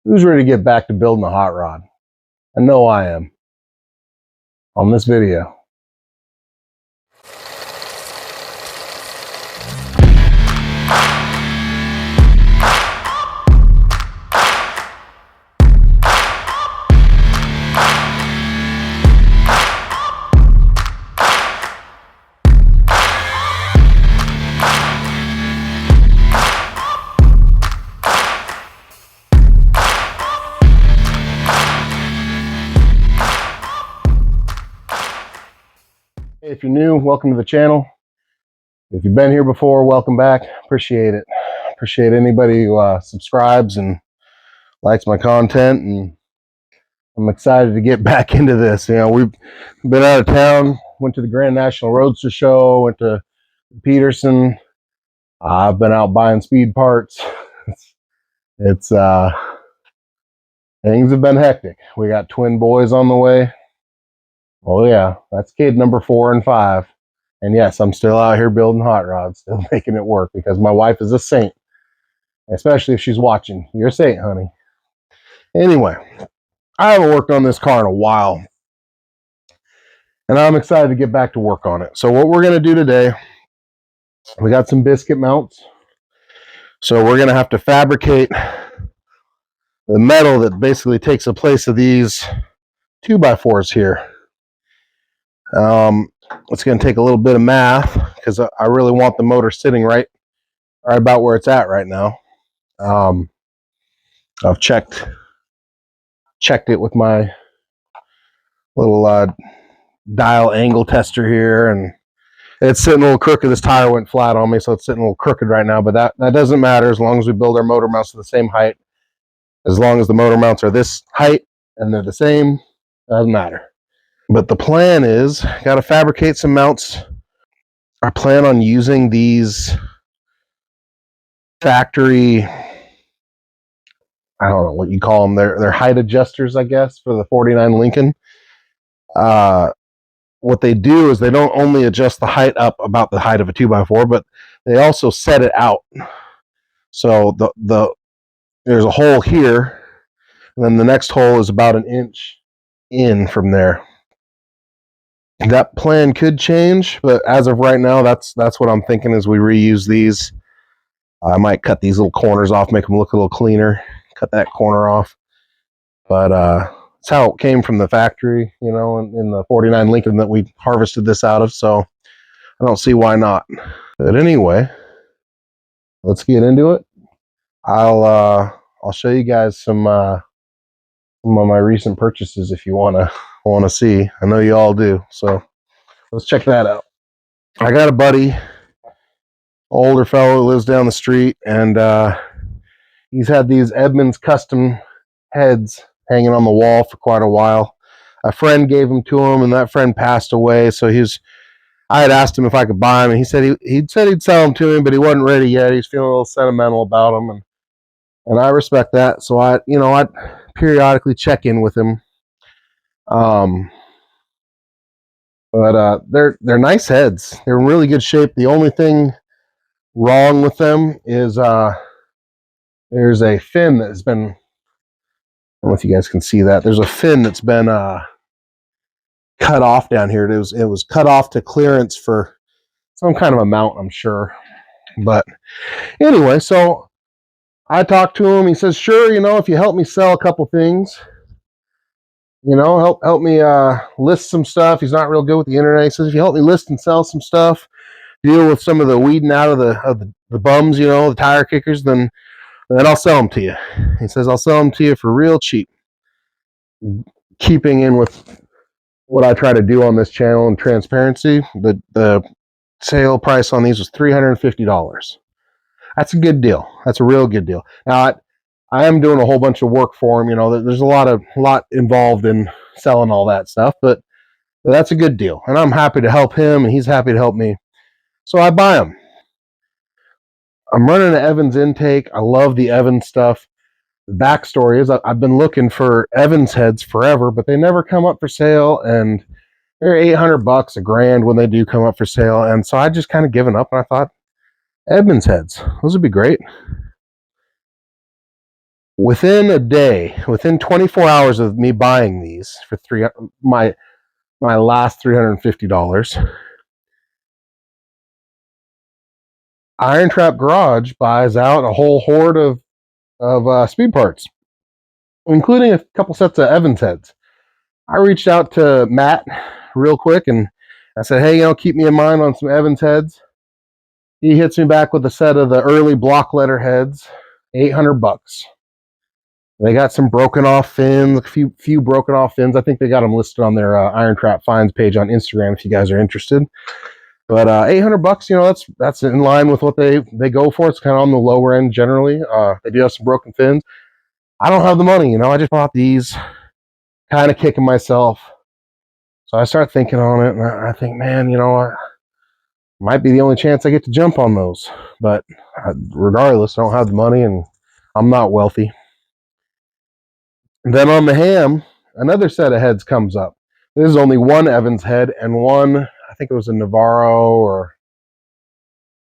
Who's ready to get back to building a hot rod? I know I am. On this video. If you're new, welcome to the channel. If you've been here before, welcome back. Appreciate it. Appreciate anybody who subscribes and likes my content, and I'm excited to get back into this. You know, we've been out of town, went to the Grand National Roadster Show, went to Peterson. I've been out buying speed parts. It's things have been hectic. We got twin boys on the way. Oh yeah, that's kid number 4 and 5. And yes, I'm still out here building hot rods, still making it work because my wife is a saint, especially if she's watching. You're a saint, honey. Anyway, I haven't worked on this car in a while, and I'm excited to get back to work on it. So what we're going to do today, we got some biscuit mounts. So we're going to have to fabricate the metal that basically takes the place of these 2x4s here. It's going to take a little bit of math because I really want the motor sitting right about where it's at right now. I've checked it with my little dial angle tester here, and it's sitting a little crooked. This tire went flat on me, so it's sitting a little crooked right now, but that doesn't matter as long as we build our motor mounts to the same height. As long as the motor mounts are this height and they're the same, doesn't matter. But the plan is, got to fabricate some mounts. I plan on using these factory, I don't know what you call them, they're height adjusters, I guess, for the 49 Lincoln. What they do is they don't only adjust the height up about the height of a 2x4, but they also set it out. So there's a hole here, and then the next hole is about 1 inch in from there. That plan could change, but as of right now, that's what I'm thinking is we reuse these. I might cut these little corners off, make them look a little cleaner, cut that corner off. But it's how it came from the factory, you know, in the 49 Lincoln that we harvested this out of, so I don't see why not. But anyway, let's get into it. I'll show you guys some of my recent purchases if you wanna see. I know you all do, so let's check that out. I got a buddy, older fellow who lives down the street, and he's had these Edmunds custom heads hanging on the wall for quite a while. A friend gave them to him, and that friend passed away, so I had asked him if I could buy them, and he said he'd sell them to me, but he wasn't ready yet. He's feeling a little sentimental about them, and I respect that. So I'd periodically check in with him. But they're nice heads. They're in really good shape. The only thing wrong with them is there's a fin that has been, I don't know if you guys can see that. There's a fin that's been cut off down here. It was cut off to clearance for some kind of a mount, I'm sure. But anyway, so I talked to him. He says, sure, if you help me sell a couple things, help me list some stuff. He's not real good with the internet. He says, if you help me list and sell some stuff, deal with some of the weeding out of the bums, the tire kickers, then I'll sell them to you. He says, I'll sell them to you for real cheap. Keeping in with what I try to do on this channel and transparency, the sale price on these was $350. That's a good deal. That's a real good deal. Now, I am doing a whole bunch of work for him. There's a lot involved in selling all that stuff, but that's a good deal. And I'm happy to help him, and he's happy to help me. So I buy them. I'm running an Evans intake. I love the Evans stuff. The backstory is I've been looking for Evans heads forever, but they never come up for sale, and they're $800, $1,000 when they do come up for sale. And so I just kind of given up, and I thought, Edmunds heads, those would be great. Within a day, within 24 hours of me buying these for my last $350, Iron Trap Garage buys out a whole horde of speed parts, including a couple sets of Evans heads. I reached out to Matt real quick and I said, hey, keep me in mind on some Evans heads. He hits me back with a set of the early block letter heads, $800. They got some broken off fins, a few broken off fins. I think they got them listed on their Iron Trap Finds page on Instagram if you guys are interested. But $800, that's in line with what they go for. It's kind of on the lower end generally. They do have some broken fins. I don't have the money, I just bought these, kind of kicking myself. So I start thinking on it, and I think, man, might be the only chance I get to jump on those. But regardless, I don't have the money, and I'm not wealthy. And then on the ham, another set of heads comes up. This is only one Evans head and one, I think it was a Navarro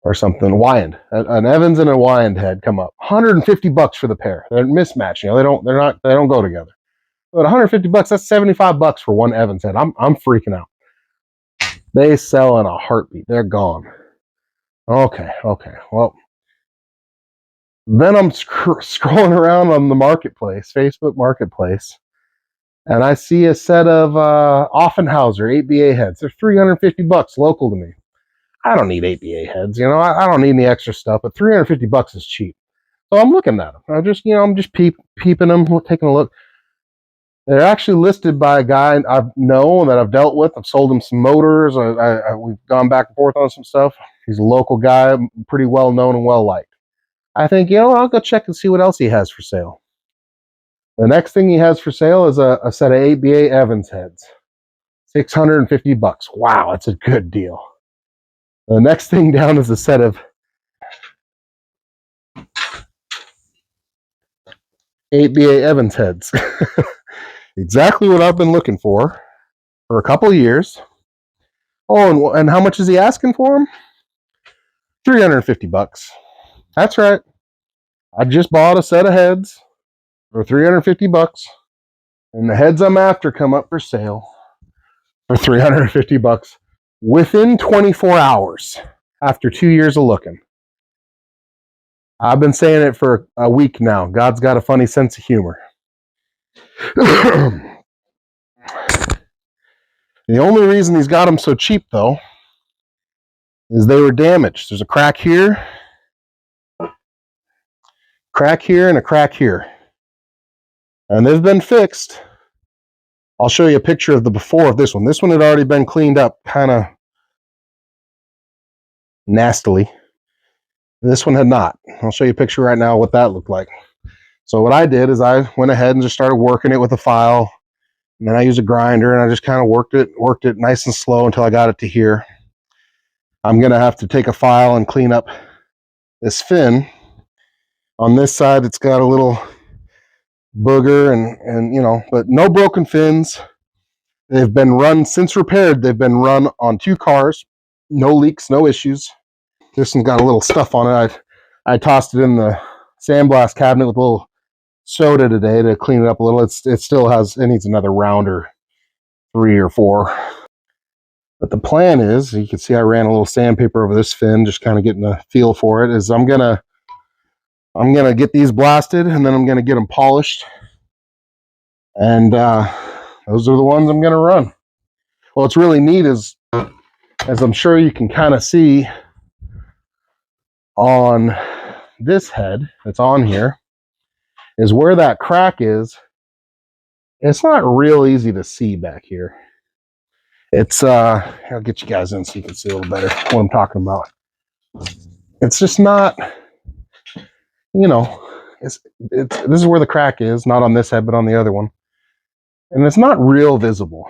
or something, Wyand. An Evans and a Wyand head come up. $150 for the pair. They're mismatched. They don't go together. But $150, that's $75 for one Evans head. I'm freaking out. They sell in a heartbeat. They're gone. Okay. Well, then I'm scrolling around on the marketplace, Facebook Marketplace, and I see a set of Offenhauser 8BA heads. They're $350 local to me. I don't need 8BA heads, I don't need any extra stuff, but $350 is cheap. So I'm looking at them. I'm just peeping them, taking a look. They're actually listed by a guy I know that I've dealt with. I've sold him some motors. We've gone back and forth on some stuff. He's a local guy, pretty well known and well liked. I think, I'll go check and see what else he has for sale. The next thing he has for sale is a set of 8BA Evans heads. $650. Wow, that's a good deal. The next thing down is a set of 8BA Evans heads. Exactly what I've been looking for a couple of years. Oh, and how much is he asking for them? $350. That's right. I just bought a set of heads for $350, and the heads I'm after come up for sale for $350 within 24 hours after 2 years of looking. I've been saying it for a week now. God's got a funny sense of humor. The only reason he's got them so cheap, though, is they were damaged. There's a crack here, and a crack here. And they've been fixed. I'll show you a picture of the before of this one. This one had already been cleaned up kind of nastily. This one had not. I'll show you a picture right now of what that looked like. So what I did is I went ahead and just started working it with a file. And then I used a grinder and I just kind of worked it nice and slow until I got it to here. I'm going to have to take a file and clean up this fin. On this side, it's got a little booger and but no broken fins. They've been run since repaired. They've been run on 2 cars. No leaks, no issues. This one's got a little stuff on it. I tossed it in the sandblast cabinet with a little soda today to clean it up a little. It still needs another round or 3 or 4. But the plan is, you can see I ran a little sandpaper over this fin, just kind of getting a feel for it, is I'm gonna get these blasted and then I'm gonna get them polished. And those are the ones I'm gonna run. What's really neat is, as I'm sure you can kind of see on this head that's on here, is where that crack is. It's not real easy to see back here. It's I'll get you guys in so you can see a little better what I'm talking about. It's just not, this is where the crack is, not on this head but on the other one, and it's not real visible.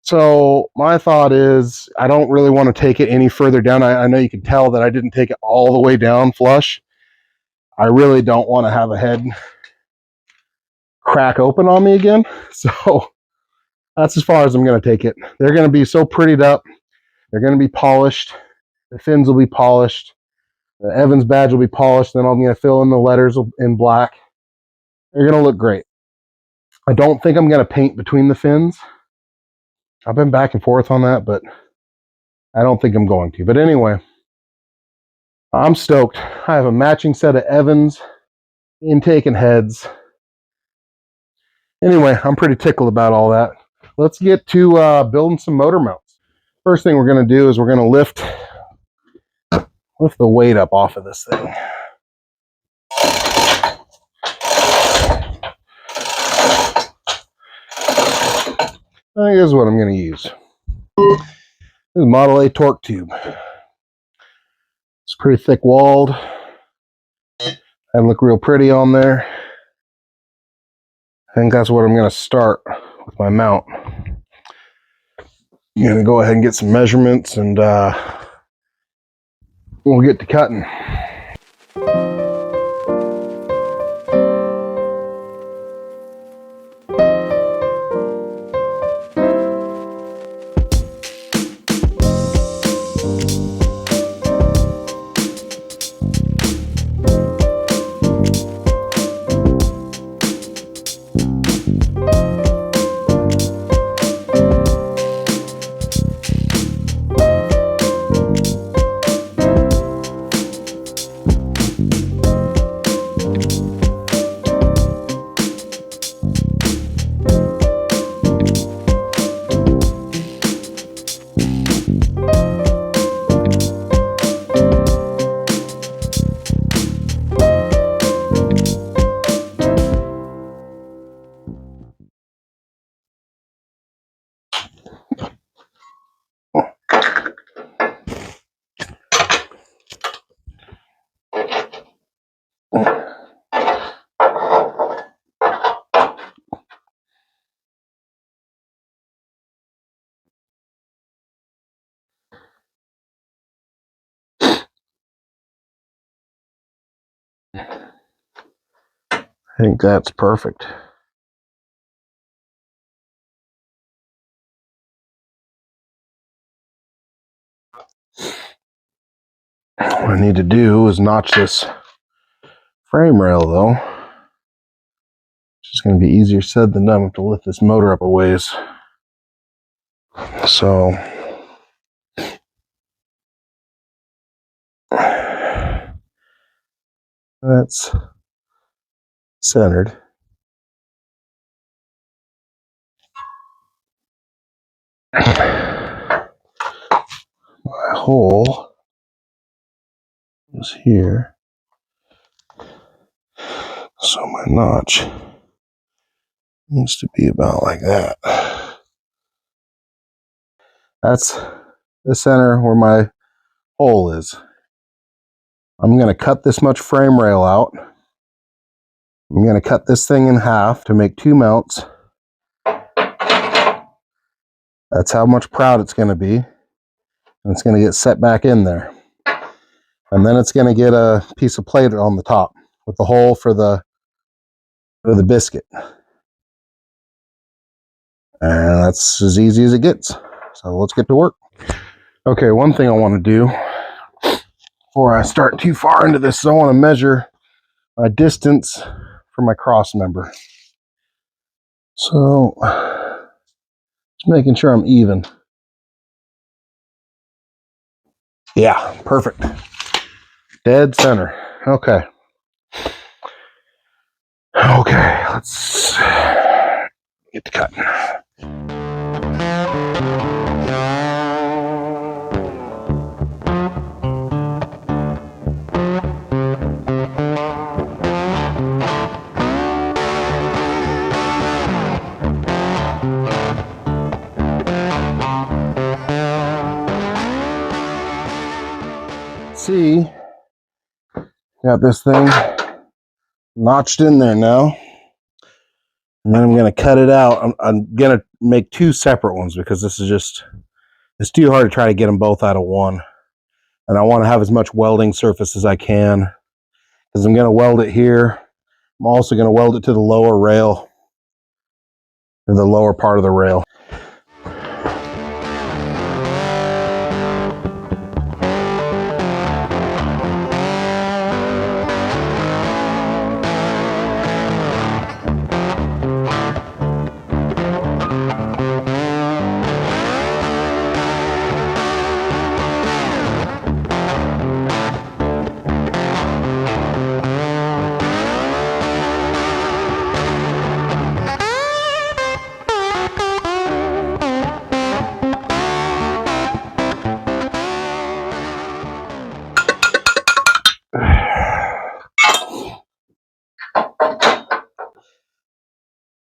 So my thought is, I don't really want to take it any further down. I know you can tell that I didn't take it all the way down flush. I really don't want to have a head crack open on me again. So that's as far as I'm going to take it. They're going to be so prettied up. They're going to be polished. The fins will be polished. The Evans badge will be polished, then I'm going to fill in the letters in black. They're going to look great. I don't think I'm going to paint between the fins. I've been back and forth on that, but I don't think I'm going to. But anyway, I'm stoked. I have a matching set of Evans intake and heads. Anyway, I'm pretty tickled about all that. Let's get to building some motor mounts. First thing we're going to do is we're going to lift the weight up off of this thing. Here's what I'm going to use. This is Model A torque tube. It's pretty thick walled. And look real pretty on there. I think that's what I'm going to start with my mount. I'm going to go ahead and get some measurements and we'll get to cutting. I think that's perfect. What I need to do is notch this frame rail though. It's just going to be easier said than done. I have to lift this motor up a ways. So that's centered. My hole is here. So my notch needs to be about like that. That's the center where my hole is. I'm going to cut this much frame rail out. I'm going to cut this thing in half to make 2 mounts. That's how much proud it's going to be. And it's going to get set back in there. And then it's going to get a piece of plate on the top with the hole for the biscuit. And that's as easy as it gets. So let's get to work. Okay, one thing I want to do before I start too far into this is I want to measure my distance for my cross member. So just making sure I'm even. Yeah, perfect. Dead center. Okay. Okay, let's get to cutting. See, got this thing notched in there now, and then I'm going to cut it out. I'm going to make 2 separate ones because this is just, it's too hard to try to get them both out of one, and I want to have as much welding surface as I can because I'm going to weld it here. I'm also going to weld it to the lower rail, to the lower part of the rail.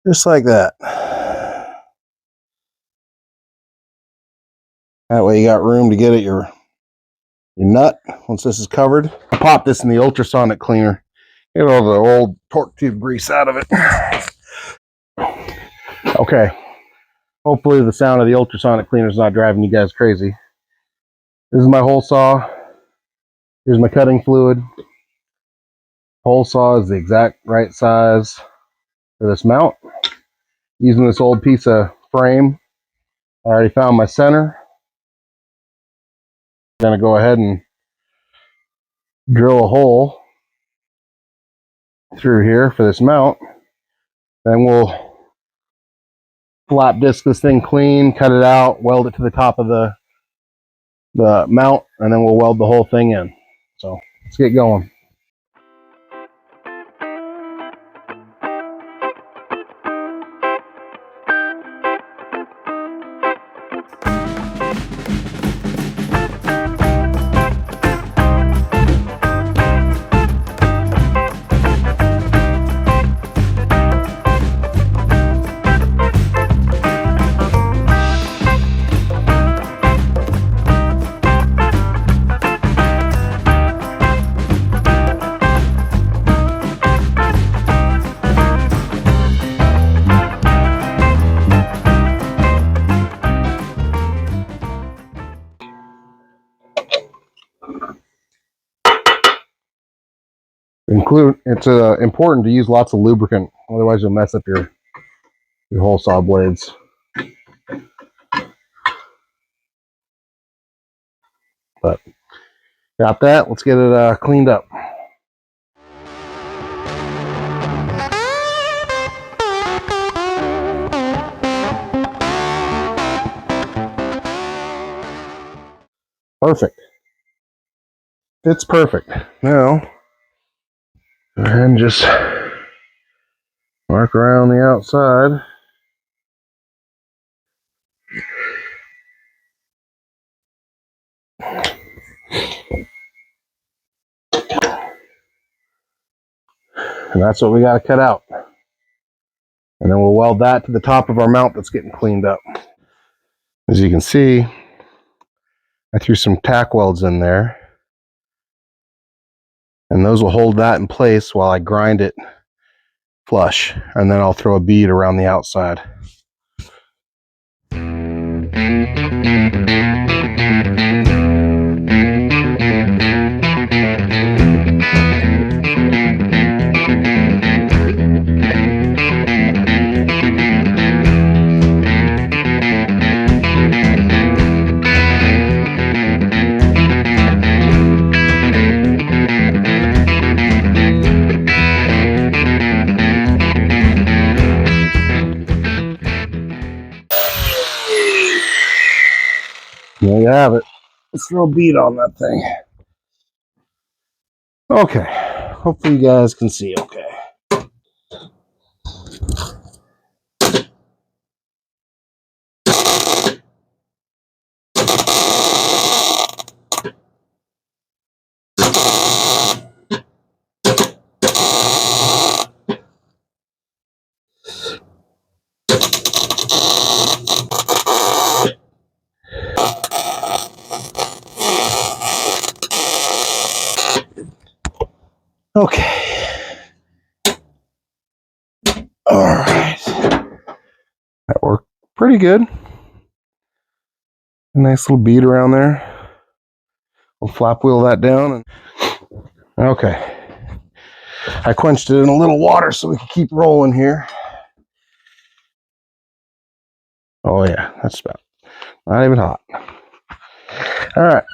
Just like that. That way you got room to get at your nut once this is covered. I'll pop this in the ultrasonic cleaner. Get all the old torque tube grease out of it. Okay. Hopefully the sound of the ultrasonic cleaner is not driving you guys crazy. This is my hole saw. Here's my cutting fluid. Hole saw is the exact right size for this mount. Using this old piece of frame, I already found my center. I'm going to go ahead and drill a hole through here for this mount. Then we'll flat disc this thing clean, cut it out, weld it to the top of the mount, and then we'll weld the whole thing in. So let's get going. It's important to use lots of lubricant, otherwise you'll mess up your hole saw blades. But got that. Let's get it cleaned up. Perfect. It's perfect. Now, go ahead and just mark around the outside. And that's what we got to cut out. And then we'll weld that to the top of our mount that's getting cleaned up. As you can see, I threw some tack welds in there. And those will hold that in place while I grind it flush. And then I'll throw a bead around the outside. There you have it. Let's throw a bead on that thing. Okay. Hopefully you guys can see okay. Okay. All right. That worked pretty good. A nice little bead around there. We'll flap wheel that down. And okay. I quenched it in a little water so we can keep rolling here. Oh yeah, that's about not even hot. All right.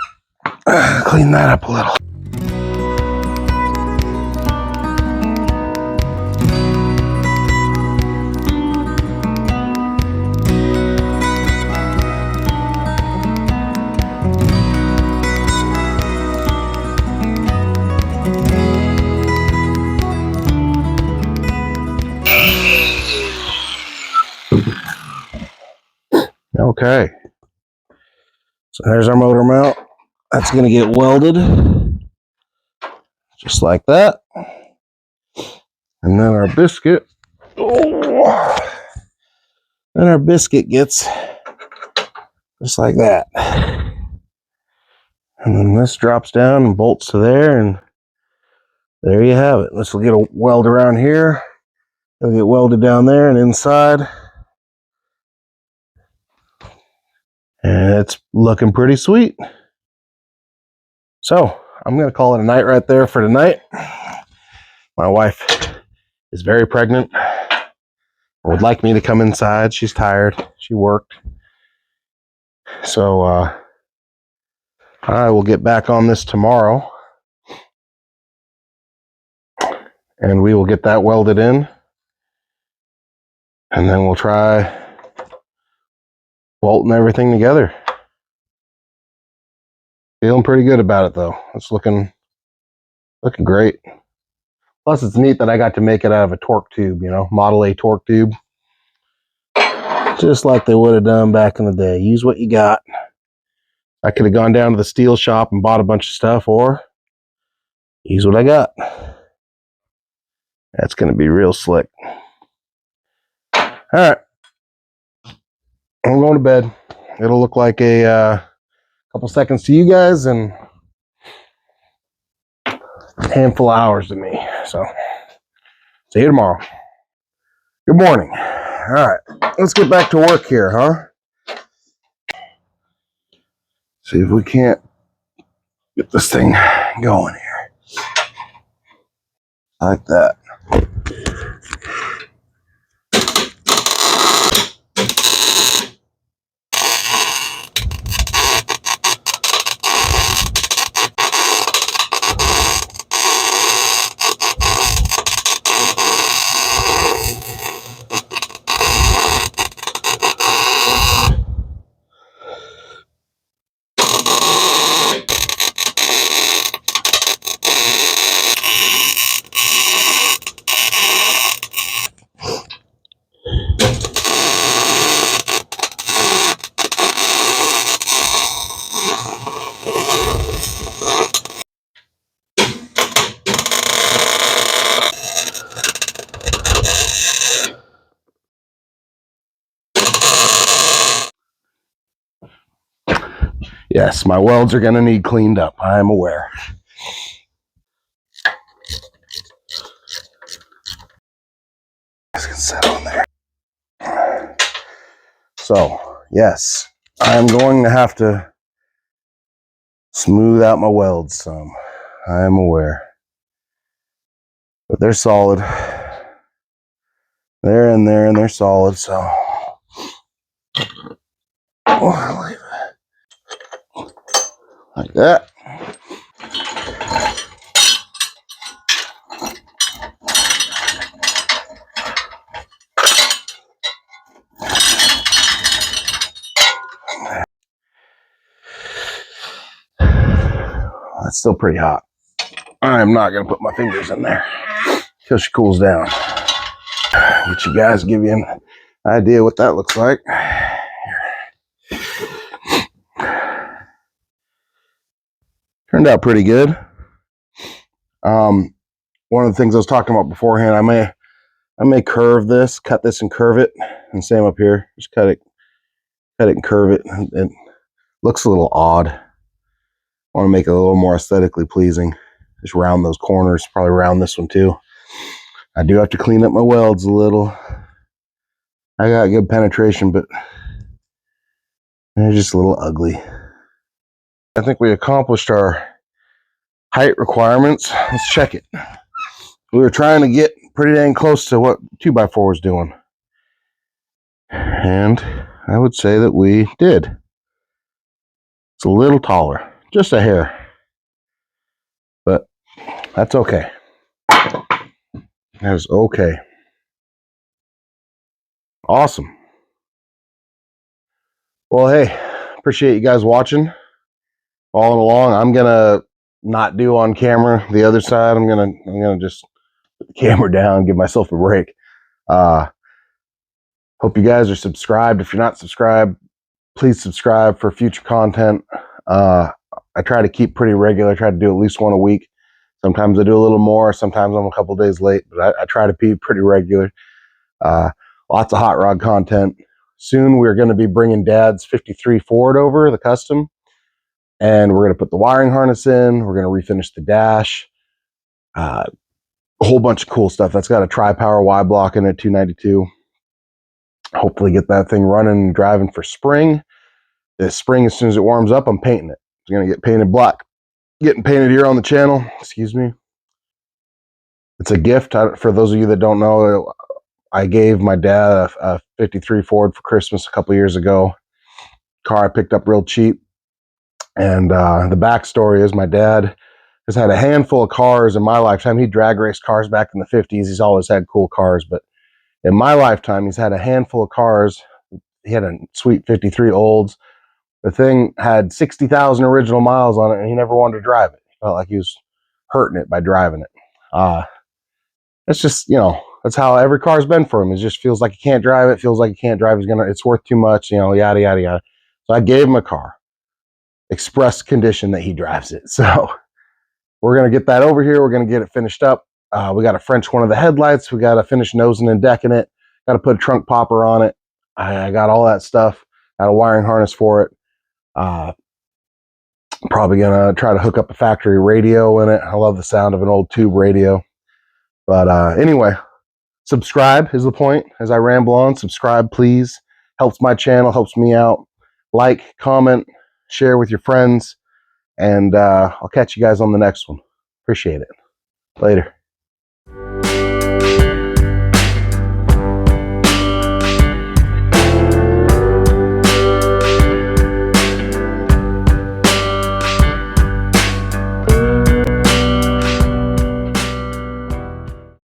Clean that up a little. Okay, so there's our motor mount. That's going to get welded just like that. And And then our biscuit. Oh, then our biscuit gets just like that. And then this drops down and bolts to there, and there you have it. This will get a weld around here. It'll get welded down there and inside. And it's looking pretty sweet. So I'm going to call it a night right there for tonight. My wife is very pregnant. Would like me to come inside. She's tired. She worked. So I will get back on this tomorrow. And we will get that welded in. And then we'll try bolting everything together. Feeling pretty good about it though. It's looking great. Plus it's neat that I got to make it out of a torque tube, you know, Model A torque tube. Just like they would have done back in the day. Use what you got. I could have gone down to the steel shop and bought a bunch of stuff, or use what I got. That's going to be real slick. All right. I'm going to bed. It'll look like a couple seconds to you guys and a handful of hours to me. So, see you tomorrow. Good morning. All right. Let's get back to work here, huh? See if we can't get this thing going here. Like that. Yes, my welds are going to need cleaned up. I am aware. This can sit on there. So, yes, I'm going to have to smooth out my welds some. I am aware. But they're solid. They're in there and they're solid, so. Like that. That's still pretty hot. I'm not going to put my fingers in there until she cools down. Get you guys, give you an idea what that looks like. Turned out pretty good. One of the things I was talking about beforehand, I may curve this, cut this and curve it, and same up here. Just cut it and curve it. It looks a little odd. I want to make it a little more aesthetically pleasing. Just round those corners, probably round this one too. I do have to clean up my welds a little. I got good penetration, but they're just a little ugly. I think we accomplished our height requirements. Let's check it. We were trying to get pretty dang close to what 2x4 was doing. And I would say that we did. It's a little taller, just a hair. But that's okay. That is okay. Awesome. Well, hey, appreciate you guys watching, following along. I'm gonna not do on camera the other side. I'm gonna just put the camera down, give myself a break. Hope you guys are subscribed. If you're not subscribed, please subscribe for future content. I try to keep pretty regular. I try to do at least one a week. Sometimes I do a little more. Sometimes I'm a couple days late, but I try to be pretty regular. Lots of hot rod content. Soon we're going to be bringing Dad's 53 Ford over, the custom, and we're going to put the wiring harness in. We're going to refinish the dash. A whole bunch of cool stuff. That's got a tri-power Y-block in it, 292. Hopefully get that thing running and driving for spring. This spring, as soon as it warms up, I'm painting it. It's going to get painted black. Getting painted here on the channel. Excuse me. It's a gift. For those of you that don't know, I gave my dad a 53 Ford for Christmas a couple years ago. Car I picked up real cheap. And the backstory is my dad has had a handful of cars in my lifetime. He drag raced cars back in the 50s. He's always had cool cars. But in my lifetime, he's had a handful of cars. He had a sweet 53 Olds. The thing had 60,000 original miles on it, and he never wanted to drive it. He felt like he was hurting it by driving it. It's just, that's how every car's been for him. It just feels like he can't drive it, feels like he can't drive. It's worth too much, yada, yada, yada. So I gave him a car, express condition that he drives it. So we're going to get that over here. We're going to get it finished up. We got to French one of the headlights. We got to finish nosing and decking it. Got to put a trunk popper on it. I got all that stuff. Got a wiring harness for it. Probably going to try to hook up a factory radio in it. I love the sound of an old tube radio. But anyway, subscribe is the point. As I ramble on, subscribe, please. Helps my channel, helps me out. Like, comment, share with your friends. And I'll catch you guys on the next one. Appreciate it. Later.